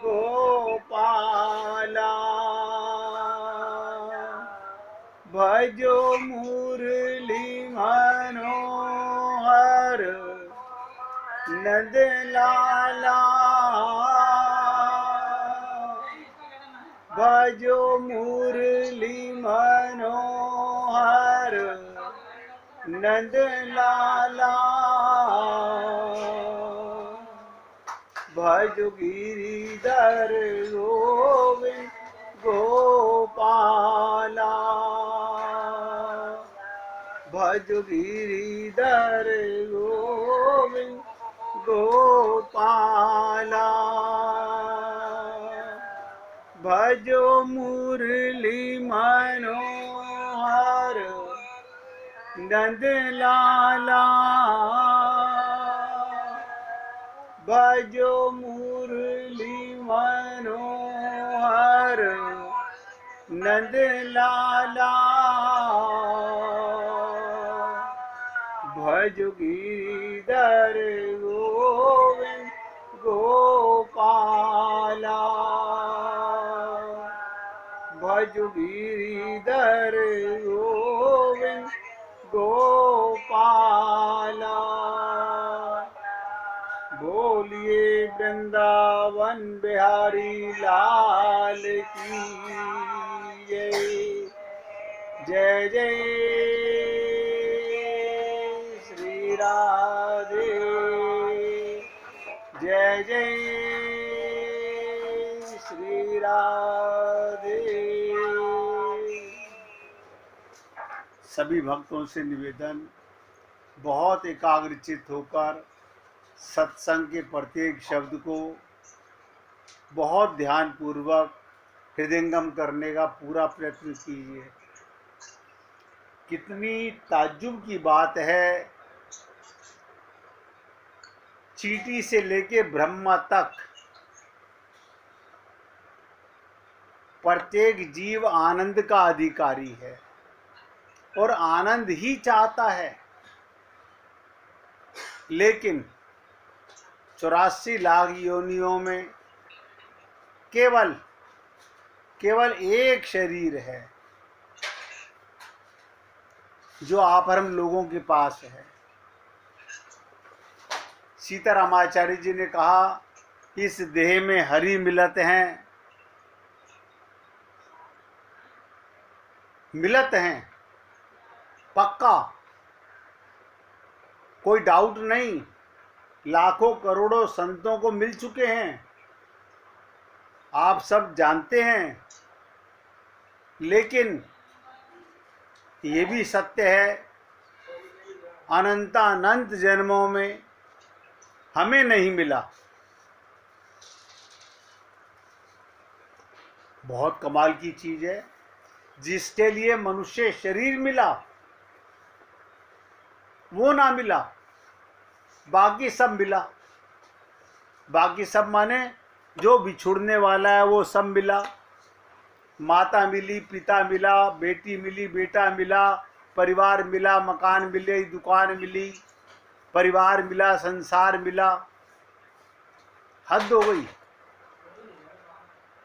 गोपाला भजो मुरली मनोहर नंद लाला भजो मुरली मनोहर नंद लाला भजो गिरिधर गोविंद गोपाला भजो गिरिधर गोविंद गोपाला भजो मुरली मनोहर नंद लाला भजो मुरली मनोहर नंद लाला भजो गिरिधर गोविंद गोपाला भजो गिरिधर गोविंद गोपाला बोलिए वृंदावन बिहारी लाल की जय जय जय श्री राधे जय जय श्री राधे। सभी भक्तों से निवेदन, बहुत एकाग्रचित होकर सत्संग के प्रत्येक शब्द को बहुत ध्यान पूर्वक हृदयंगम करने का पूरा प्रयत्न कीजिए। कितनी ताज्जुब की बात है, चींटी से लेके ब्रह्मा तक प्रत्येक जीव आनंद का अधिकारी है और आनंद ही चाहता है, लेकिन 84 लाख योनियों में केवल एक शरीर है जो आप हम लोगों के पास है। सीतारामाचार्य जी ने कहा, इस देह में हरि मिलत हैं, पक्का, कोई डाउट नहीं। लाखों करोड़ों संतों को मिल चुके हैं, आप सब जानते हैं। लेकिन ये भी सत्य है, अनंतानंत जन्मों में हमें नहीं मिला। बहुत कमाल की चीज है, जिसके लिए मनुष्य शरीर मिला वो ना मिला, बाकी सब मिला। बाकी सब माने जो बिछुड़ने वाला है वो सब मिला। माता मिली, पिता मिला, बेटी मिली, बेटा मिला, परिवार मिला, मकान मिले, दुकान मिली, परिवार मिला, संसार मिला। हद हो गई।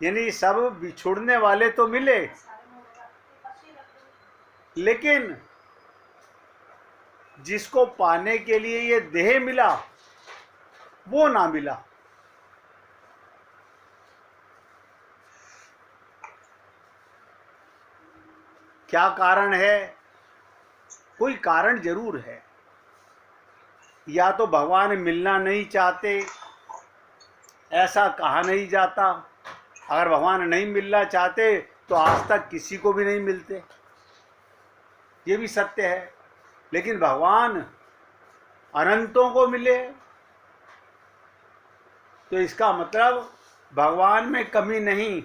यानी सब बिछुड़ने वाले तो मिले, लेकिन जिसको पाने के लिए ये देह मिला वो ना मिला। क्या कारण है? कोई कारण जरूर है। या तो भगवान मिलना नहीं चाहते, ऐसा कहा नहीं जाता। अगर भगवान नहीं मिलना चाहते तो आज तक किसी को भी नहीं मिलते, ये भी सत्य है। लेकिन भगवान अनंतों को मिले तो इसका मतलब भगवान में कमी नहीं,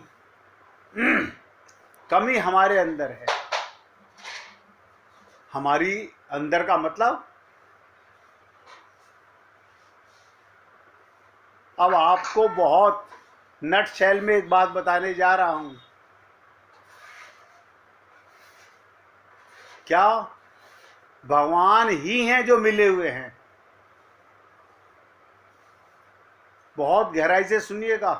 कमी हमारे अंदर है। हमारी अंदर का मतलब, अब आपको बहुत नट शैल में एक बात बताने जा रहा हूं। क्या भगवान ही हैं जो मिले हुए हैं? बहुत गहराई से सुनिएगा।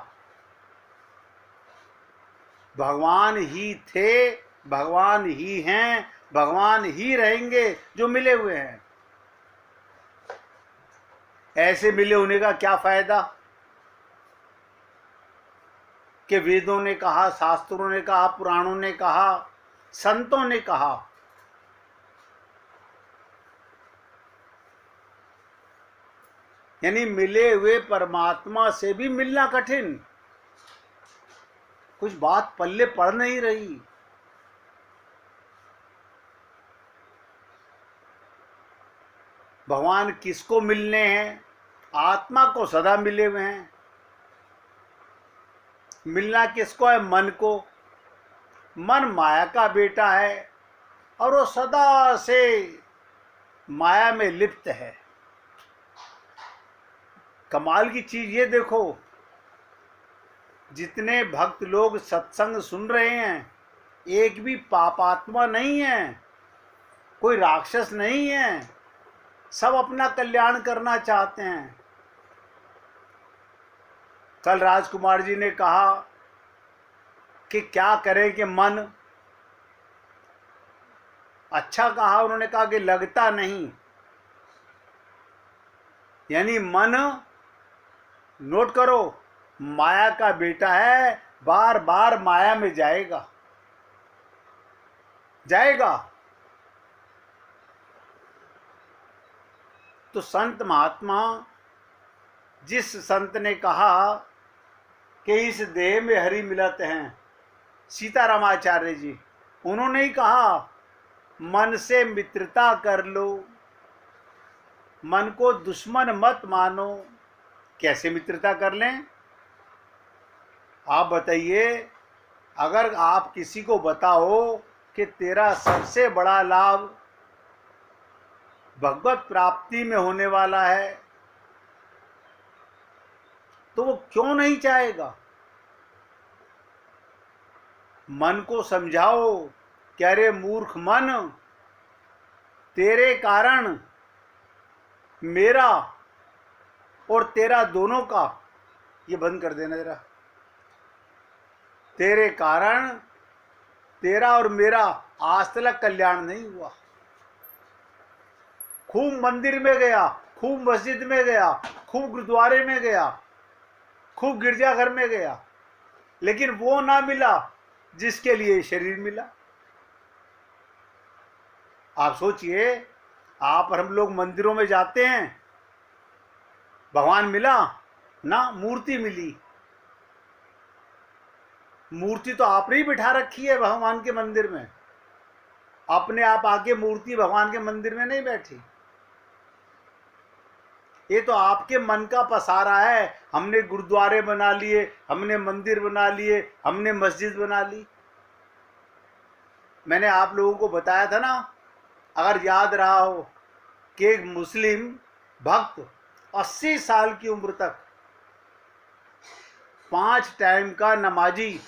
भगवान ही थे, भगवान ही हैं, भगवान ही रहेंगे जो मिले हुए हैं। ऐसे मिले होने का क्या फायदा कि वेदों ने कहा, शास्त्रों ने कहा, पुराणों ने कहा, संतों ने कहा, यानी मिले हुए परमात्मा से भी मिलना कठिन। कुछ बात पल्ले पड़ नहीं रही। भगवान किसको मिलने हैं? आत्मा को सदा मिले हुए हैं। मिलना किसको है? मन को। मन माया का बेटा है और वो सदा से माया में लिप्त है। कमाल की चीज ये देखो, जितने भक्त लोग सत्संग सुन रहे हैं, एक भी पापात्मा नहीं है, कोई राक्षस नहीं है, सब अपना कल्याण करना चाहते हैं। कल राजकुमार जी ने कहा कि क्या करें कि मन, अच्छा कहा उन्होंने, कहा कि लगता नहीं, यानी मन, नोट करो, माया का बेटा है, बार बार माया में जाएगा जाएगा। तो संत महात्मा, जिस संत ने कहा कि इस देह में हरि मिलत हैं, सीतारामाचार्य जी, उन्होंने ही कहा मन से मित्रता कर लो, मन को दुश्मन मत मानो। कैसे मित्रता कर लें? आप बताइए, अगर आप किसी को बताओ कि तेरा सबसे बड़ा लाभ भगवत प्राप्ति में होने वाला है, तो वो क्यों नहीं चाहेगा? मन को समझाओ कि अरे मूर्ख मन, तेरे कारण मेरा और तेरा दोनों का, ये बंद कर देना जरा, तेरे कारण तेरा और मेरा आज तक कल्याण नहीं हुआ। खूब मंदिर में गया, खूब मस्जिद में गया, खूब गुरुद्वारे में गया, खूब गिरजाघर में गया, लेकिन वो ना मिला जिसके लिए शरीर मिला। आप सोचिए, आप और हम लोग मंदिरों में जाते हैं, भगवान मिला ना, मूर्ति मिली। मूर्ति तो आपने ही बिठा रखी है भगवान के मंदिर में, अपने आप आके मूर्ति भगवान के मंदिर में नहीं बैठी। ये तो आपके मन का पसारा है। हमने गुरुद्वारे बना लिए, हमने मंदिर बना लिए, हमने मस्जिद बना ली। मैंने आप लोगों को बताया था ना, अगर याद रहा हो, कि एक मुस्लिम भक्त 80 साल की उम्र तक 5 टाइम का नमाजी,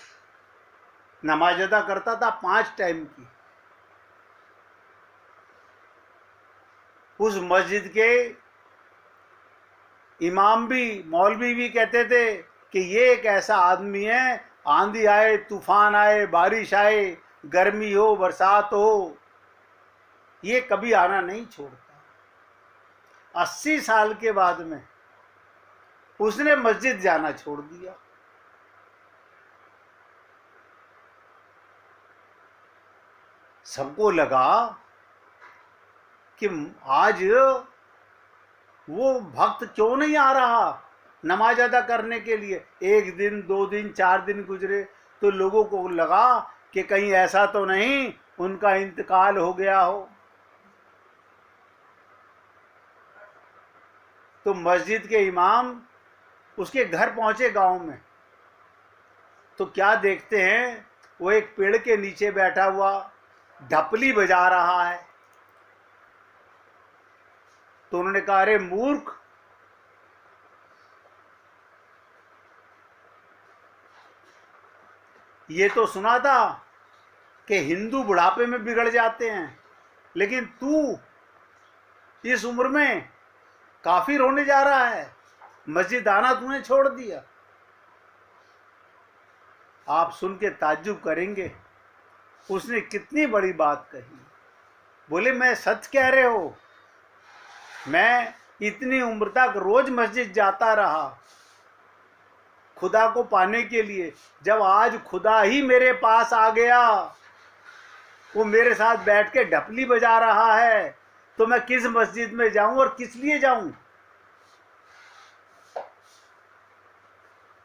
नमाज अदा करता था, 5 टाइम की। उस मस्जिद के इमाम भी, मौलवी भी कहते थे कि ये एक ऐसा आदमी है, आंधी आए, तूफान आए, बारिश आए, गर्मी हो, बरसात हो, ये कभी आना नहीं छोड़ता। 80 साल के बाद में उसने मस्जिद जाना छोड़ दिया। सबको लगा कि आज वो भक्त क्यों नहीं आ रहा नमाज अदा करने के लिए। 1 दिन, 2 दिन, 4 दिन गुजरे तो लोगों को लगा कि कहीं ऐसा तो नहीं उनका इंतकाल हो गया हो। तो मस्जिद के इमाम उसके घर पहुंचे गांव में, तो क्या देखते हैं, वो एक पेड़ के नीचे बैठा हुआ ढपली बजा रहा है। तो उन्होंने कहा, अरे मूर्ख, ये तो सुना था कि हिंदू बुढ़ापे में बिगड़ जाते हैं, लेकिन तू इस उम्र में काफिर होने जा रहा है, मस्जिद आना तूने छोड़ दिया। आप सुन के ताज्जुब करेंगे, उसने कितनी बड़ी बात कही। बोले मैं सच कह रहे हो, मैं इतनी उम्र तक रोज मस्जिद जाता रहा खुदा को पाने के लिए, जब आज खुदा ही मेरे पास आ गया, वो मेरे साथ बैठ के ढपली बजा रहा है, तो मैं किस मस्जिद में जाऊं और किस लिए जाऊं।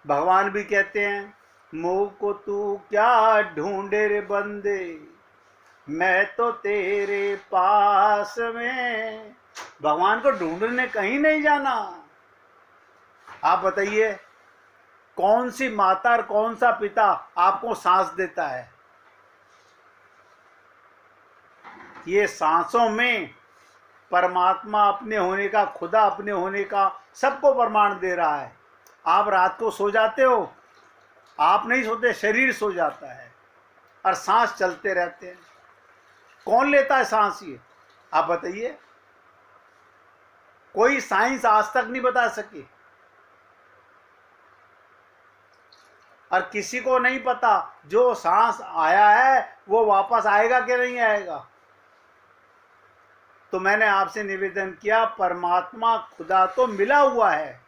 भगवान भी कहते हैं, मुँह को तू क्या ढूंढे रे बंदे, मैं तो तेरे पास में। भगवान को ढूंढने कहीं नहीं जाना। आप बताइए, कौन सी माता और कौन सा पिता आपको सांस देता है? ये सांसों में परमात्मा अपने होने का, खुदा अपने होने का सबको प्रमाण दे रहा है। आप रात को सो जाते हो, आप नहीं सोते, शरीर सो जाता है और सांस चलते रहते हैं। कौन लेता है सांस? ये आप बताइए। कोई साइंस आज तक नहीं बता सकी, और किसी को नहीं पता जो सांस आया है वो वापस आएगा कि नहीं आएगा। तो मैंने आपसे निवेदन किया, परमात्मा खुदा तो मिला हुआ है,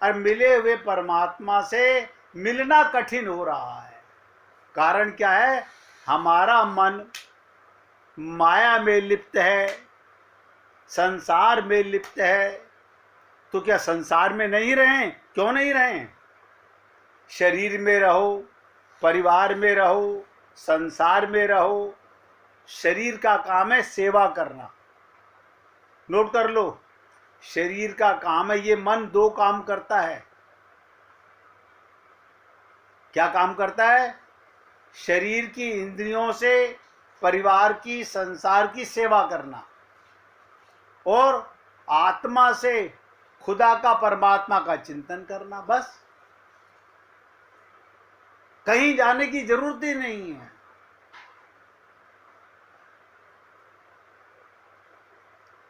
और मिले हुए परमात्मा से मिलना कठिन हो रहा है। कारण क्या है? हमारा मन माया में लिप्त है, संसार में लिप्त है। तो क्या संसार में नहीं रहें? क्यों नहीं रहें? शरीर में रहो, परिवार में रहो, संसार में रहो। शरीर का काम है सेवा करना। नोट कर लो, शरीर का काम है, ये मन दो काम करता है। क्या काम करता है? शरीर की इंद्रियों से परिवार की, संसार की सेवा करना, और आत्मा से खुदा का, परमात्मा का चिंतन करना। बस, कहीं जाने की जरूरत ही नहीं है।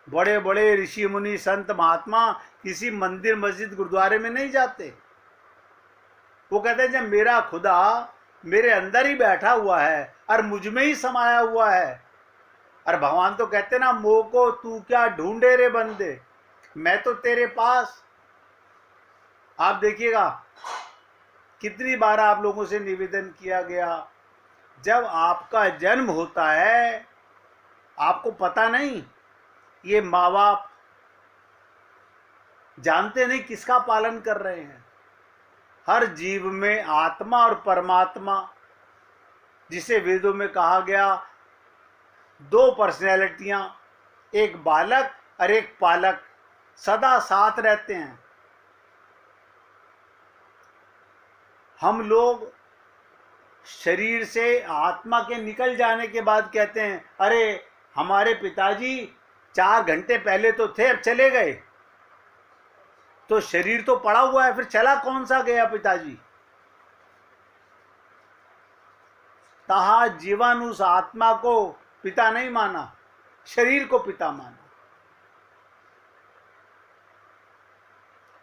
बड़े बड़े ऋषि मुनि संत महात्मा किसी मंदिर मस्जिद गुरुद्वारे में नहीं जाते। वो कहते हैं जब मेरा खुदा मेरे अंदर ही बैठा हुआ है और मुझ में ही समाया हुआ है। और भगवान तो कहते ना, मोह को तू क्या ढूंढे रे बंदे, मैं तो तेरे पास। आप देखिएगा, कितनी बार आप लोगों से निवेदन किया गया, जब आपका जन्म होता है आपको पता नहीं, ये माँ बाप जानते नहीं किसका पालन कर रहे हैं। हर जीव में आत्मा और परमात्मा, जिसे वेदों में कहा गया, दो पर्सनैलिटियां, एक बालक और एक पालक, सदा साथ रहते हैं। हम लोग शरीर से आत्मा के निकल जाने के बाद कहते हैं, अरे हमारे पिताजी 4 घंटे पहले तो थे, अब चले गए। तो शरीर तो पड़ा हुआ है, फिर चला कौन सा गया पिताजी? तहा जीवन उस आत्मा को पिता नहीं माना, शरीर को पिता माना।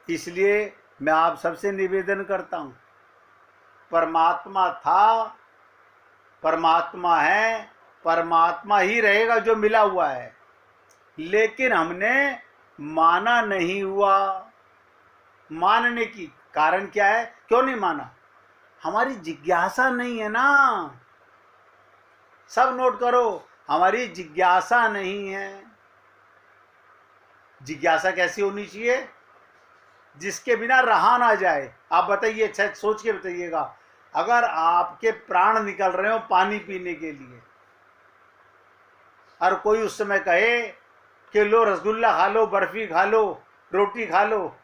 इसलिए मैं आप सबसे निवेदन करता हूं, परमात्मा था, परमात्मा है, परमात्मा ही रहेगा जो मिला हुआ है। लेकिन हमने माना नहीं हुआ। मानने की कारण क्या है? क्यों नहीं माना? हमारी जिज्ञासा नहीं है ना। सब नोट करो, हमारी जिज्ञासा नहीं है। जिज्ञासा कैसी होनी चाहिए? जिसके बिना रहा ना जाए। आप बताइए, अच्छा सोच के बताइएगा, अगर आपके प्राण निकल रहे हो पानी पीने के लिए, और कोई उस समय कहे कि लो रसगुल्ला खा लो, बर्फी खा लो, रोटी खा लो,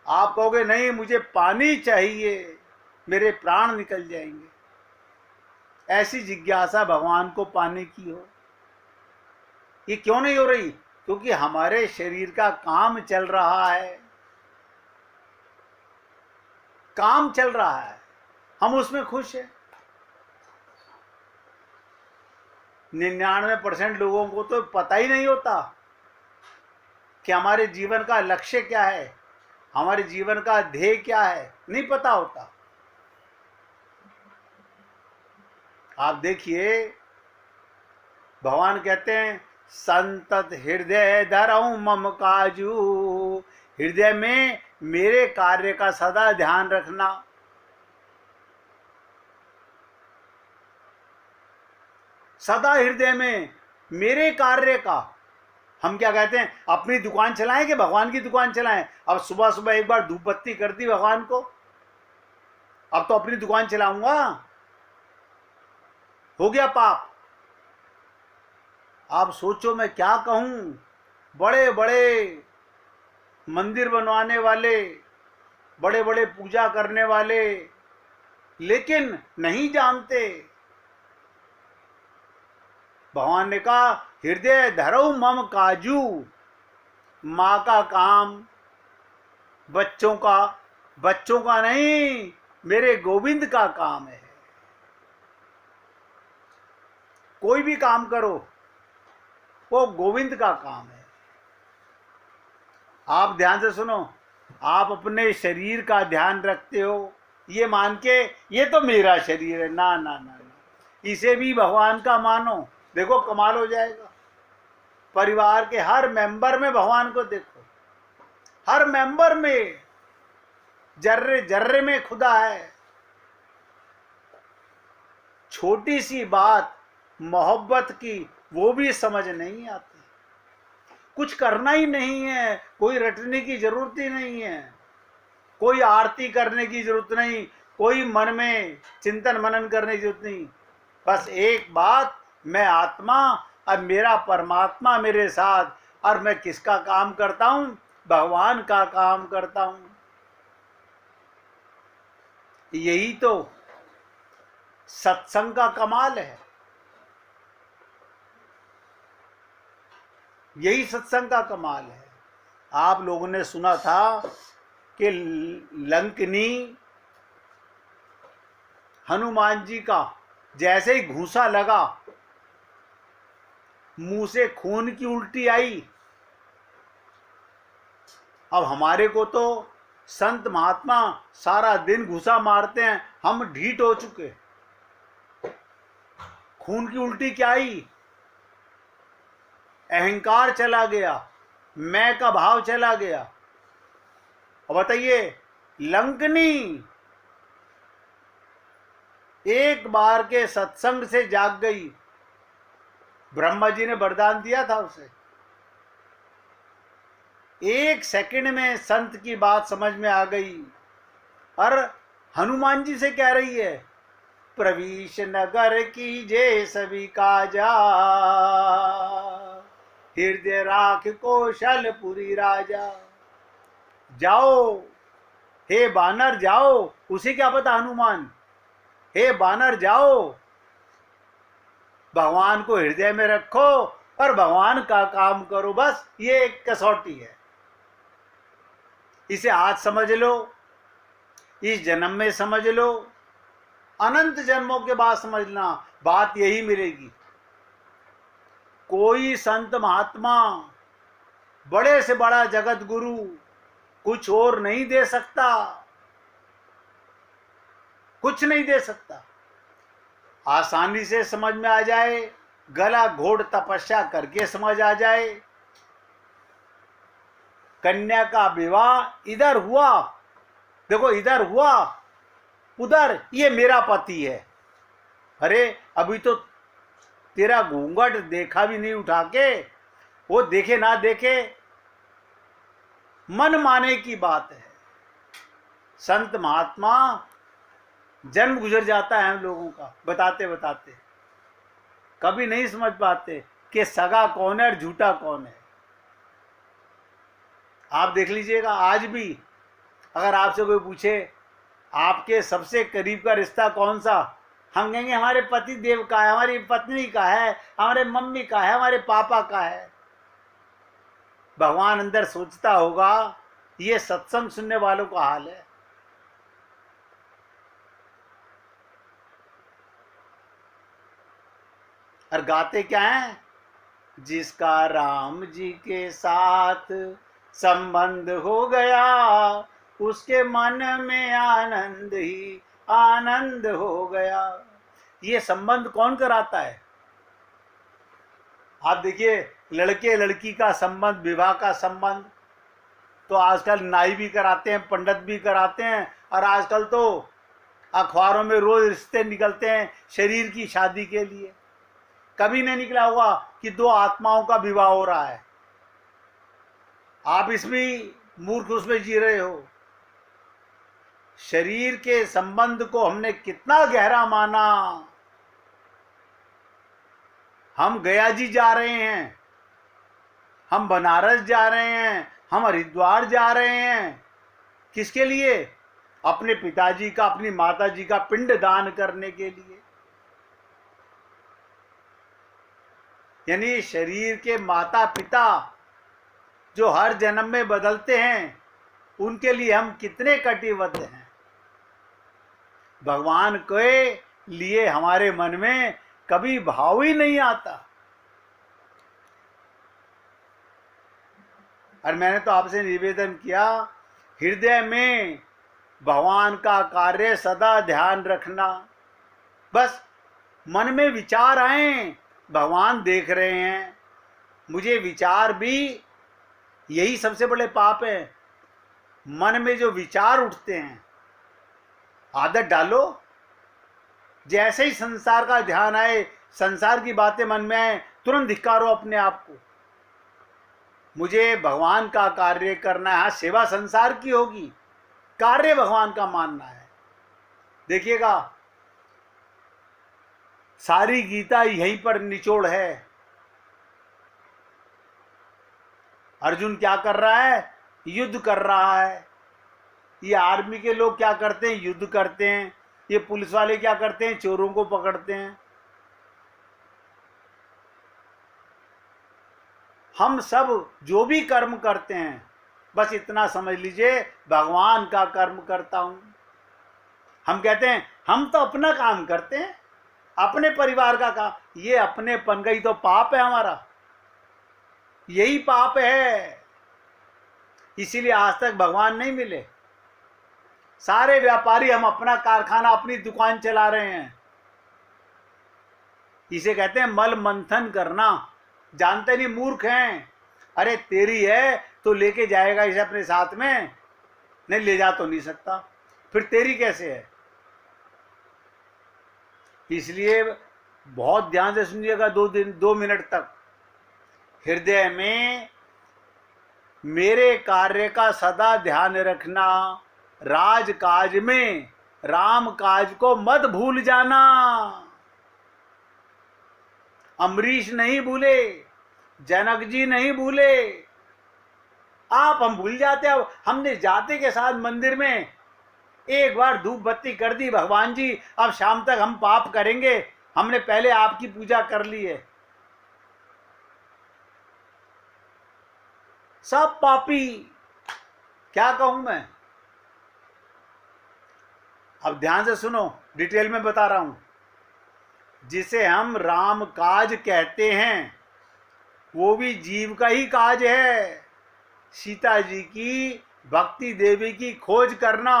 आप कहोगे नहीं मुझे पानी चाहिए, मेरे प्राण निकल जाएंगे। ऐसी जिज्ञासा भगवान को पाने की हो, ये क्यों नहीं हो रही? क्योंकि हमारे शरीर का काम चल रहा है, काम चल रहा है, हम उसमें खुश हैं। 99% लोगों को तो पता ही नहीं होता कि हमारे जीवन का लक्ष्य क्या है, हमारे जीवन का ध्येय क्या है, नहीं पता होता। आप देखिए भगवान कहते हैं संतत हृदय धरऊं मम काजू, हृदय में मेरे कार्य का सदा ध्यान रखना। सदा हृदय में मेरे कार्य का। हम क्या कहते हैं, अपनी दुकान चलाएं कि भगवान की दुकान चलाएं? अब सुबह सुबह एक बार धूप बत्ती कर दी भगवान को, अब तो अपनी दुकान चलाऊंगा, हो गया पाप। आप सोचो मैं क्या कहूं, बड़े बड़े मंदिर बनवाने वाले, बड़े बड़े पूजा करने वाले, लेकिन नहीं जानते। भगवान ने कहा हृदय धरो मम काजू, माँ का काम बच्चों का नहीं, मेरे गोविंद का काम है। कोई भी काम करो वो गोविंद का काम है। आप ध्यान से सुनो, आप अपने शरीर का ध्यान रखते हो ये मान के ये तो मेरा शरीर है, ना ना ना ना, इसे भी भगवान का मानो, देखो कमाल हो जाएगा। परिवार के हर मेंबर में भगवान को देखो, हर मेंबर में, जर्रे जर्रे में खुदा है। छोटी सी बात मोहब्बत की वो भी समझ नहीं आती। कुछ करना ही नहीं है, कोई रटने की जरूरत ही नहीं है, कोई आरती करने की जरूरत नहीं, कोई मन में चिंतन मनन करने की जरूरत नहीं। बस एक बात, मैं आत्मा और मेरा परमात्मा मेरे साथ, और मैं किसका काम करता हूं? भगवान का काम करता हूं। यही तो सत्संग का कमाल है, यही सत्संग का कमाल है। आप लोगों ने सुना था कि लंकनी हनुमान जी का जैसे ही घूंसा लगा, मुंह से खून की उल्टी आई। अब हमारे को तो संत महात्मा सारा दिन घूंसा मारते हैं, हम ढीठ हो चुके। खून की उल्टी क्या आई? अहंकार चला गया, मैं का भाव चला गया। अब बताइए, लंकनी एक बार के सत्संग से जाग गई। ब्रह्मा जी ने वरदान दिया था उसे, एक सेकंड में संत की बात समझ में आ गई। और हनुमान जी से कह रही है, प्रवीश नगर की जय सभी काजा, हृदय राख कौशलपुरी राजा। जाओ हे बानर जाओ, उसे क्या पता हनुमान, हे बानर जाओ, भगवान को हृदय में रखो और भगवान का काम करो। बस ये एक कसौटी है, इसे आज समझ लो, इस जन्म में समझ लो, अनंत जन्मों के बाद समझना, बात यही मिलेगी। कोई संत महात्मा, बड़े से बड़ा जगत गुरु कुछ और नहीं दे सकता, कुछ नहीं दे सकता। आसानी से समझ में आ जाए, गला घोड़ तपस्या करके समझ आ जाए। कन्या का विवाह इधर हुआ, देखो इधर हुआ, उधर ये मेरा पति है। अरे अभी तो तेरा घूंघट देखा भी नहीं उठा के, वो देखे ना देखे, मन माने की बात है। संत महात्मा जन्म गुजर जाता है हम लोगों का बताते बताते, कभी नहीं समझ पाते कि सगा कौन है और झूठा कौन है। आप देख लीजिएगा, आज भी अगर आपसे कोई पूछे आपके सबसे करीब का रिश्ता कौन सा, हम कहेंगे हमारे पति देव का है, हमारी पत्नी का है, हमारे मम्मी का है, हमारे पापा का है। भगवान अंदर सोचता होगा ये सत्संग सुनने वालों का हाल है। और गाते क्या हैं, जिसका राम जी के साथ संबंध हो गया, उसके मन में आनंद ही आनंद हो गया। ये संबंध कौन कराता है? आप देखिए, लड़के लड़की का संबंध, विवाह का संबंध तो आजकल नाई भी कराते हैं, पंडित भी कराते हैं, और आजकल तो अखबारों में रोज रिश्ते निकलते हैं शरीर की शादी के लिए। कभी नहीं निकला होगा कि दो आत्माओं का विवाह हो रहा है। आप इसमें मूर्ख उसमें जी रहे हो। शरीर के संबंध को हमने कितना गहरा माना। हम गया जी जा रहे हैं, हम बनारस जा रहे हैं, हम हरिद्वार जा रहे हैं। किसके लिए? अपने पिताजी का, अपनी माताजी का पिंड दान करने के लिए। यानी शरीर के माता पिता जो हर जन्म में बदलते हैं, उनके लिए हम कितने कटिबद्ध हैं। भगवान के लिए हमारे मन में कभी भाव ही नहीं आता। और मैंने तो आपसे निवेदन किया, हृदय में भगवान का कार्य सदा ध्यान रखना। बस मन में विचार आए, भगवान देख रहे हैं। मुझे विचार भी, यही सबसे बड़े पाप है। मन में जो विचार उठते हैं, आदत डालो। जैसे ही संसार का ध्यान आए, संसार की बातें मन में आए, तुरंत धिक्कारो अपने आप को। मुझे भगवान का कार्य करना है। सेवा संसार की होगी, कार्य भगवान का मानना है। देखिएगा, सारी गीता यहीं पर निचोड़ है। अर्जुन क्या कर रहा है? युद्ध कर रहा है। ये आर्मी के लोग क्या करते हैं? युद्ध करते हैं। ये पुलिस वाले क्या करते हैं? चोरों को पकड़ते हैं। हम सब जो भी कर्म करते हैं, बस इतना समझ लीजिए, भगवान का कर्म करता हूं। हम कहते हैं हम तो अपना काम करते हैं, अपने परिवार का काम। ये अपनेपन का ही तो पाप है हमारा, यही पाप है। इसीलिए आज तक भगवान नहीं मिले। सारे व्यापारी हम अपना कारखाना, अपनी दुकान चला रहे हैं। इसे कहते हैं मल मंथन करना। जानते नहीं, मूर्ख हैं। अरे तेरी है तो लेके जाएगा इसे अपने साथ में? नहीं, ले जा तो नहीं सकता, फिर तेरी कैसे है? इसलिए बहुत ध्यान से सुनिएगा, 2 मिनट तक। हृदय में मेरे कार्य का सदा ध्यान रखना। राजकाज में राम काज को मत भूल जाना। अम्बरीश नहीं भूले, जनक जी नहीं भूले, आप हम भूल जाते। अब हमने जाते के साथ मंदिर में एक बार धूप बत्ती कर दी, भगवान जी अब शाम तक हम पाप करेंगे, हमने पहले आपकी पूजा कर ली है। सब पापी, क्या कहूं मैं। अब ध्यान से सुनो, डिटेल में बता रहा हूं। जिसे हम राम काज कहते हैं, वो भी जीव का ही काज है। सीता जी की, भक्ति देवी की खोज करना।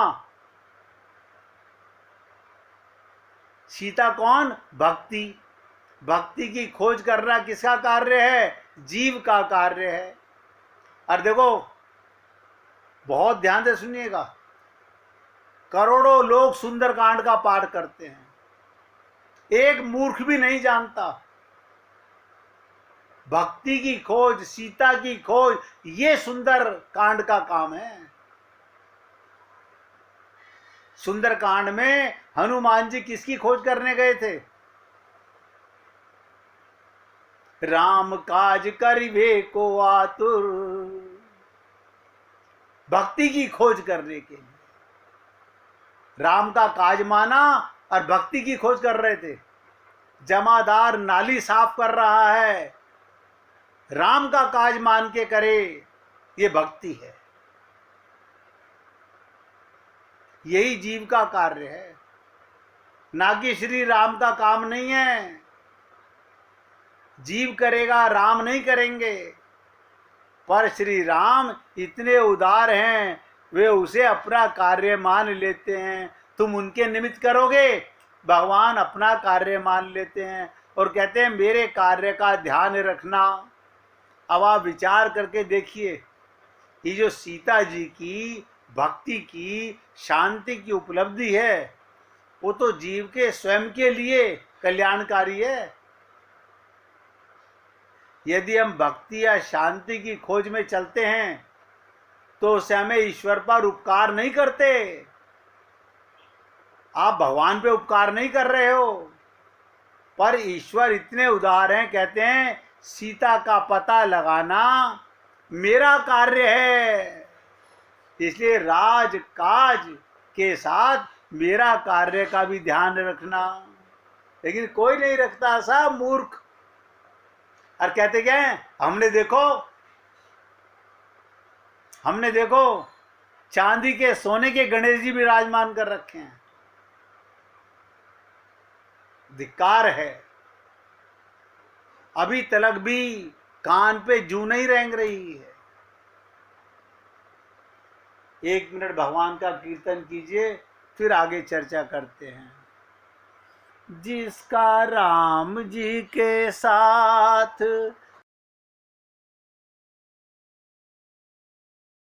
सीता कौन? भक्ति। भक्ति की खोज करना किसका कार्य है? जीव का कार्य है। और देखो, बहुत ध्यान से सुनिएगा, करोड़ों लोग सुंदरकांड का पाठ करते हैं, एक मूर्ख भी नहीं जानता। भक्ति की खोज, सीता की खोज, ये सुंदर कांड का काम है। सुंदरकांड में हनुमान जी किसकी खोज करने गए थे? राम काज करिबे को आतुर। भक्ति की खोज करने के लिए राम का काज माना और भक्ति की खोज कर रहे थे। जमादार नाली साफ कर रहा है, राम का काज मान के करे, ये भक्ति है। यही जीव का कार्य है, ना कि श्री राम का काम नहीं है। जीव करेगा, राम नहीं करेंगे। पर श्री राम इतने उदार हैं, वे उसे अपना कार्य मान लेते हैं। तुम उनके निमित्त करोगे भगवान अपना कार्य मान लेते हैं और कहते हैं मेरे कार्य का ध्यान रखना। अब आप विचार करके देखिए, ये जो सीता जी की भक्ति की शांति की उपलब्धि है, वो तो जीव के स्वयं के लिए कल्याणकारी है। यदि हम भक्ति या शांति की खोज में चलते हैं तो उससे हमें ईश्वर पर उपकार नहीं करते, आप भगवान पे उपकार नहीं कर रहे हो। पर ईश्वर इतने उदार हैं, कहते हैं सीता का पता लगाना मेरा कार्य है, इसलिए राज काज के साथ मेरा कार्य का भी ध्यान रखना। लेकिन कोई नहीं रखता, सब मूर्ख। और कहते क्या है, हमने देखो चांदी के सोने के गणेश जी विराजमान कर रखे हैं। धिक्कार है। अभी तलक भी कान पे जू नहीं रेंग रही है। 1 मिनट भगवान का कीर्तन कीजिए, फिर आगे चर्चा करते हैं। जिसका राम जी के साथ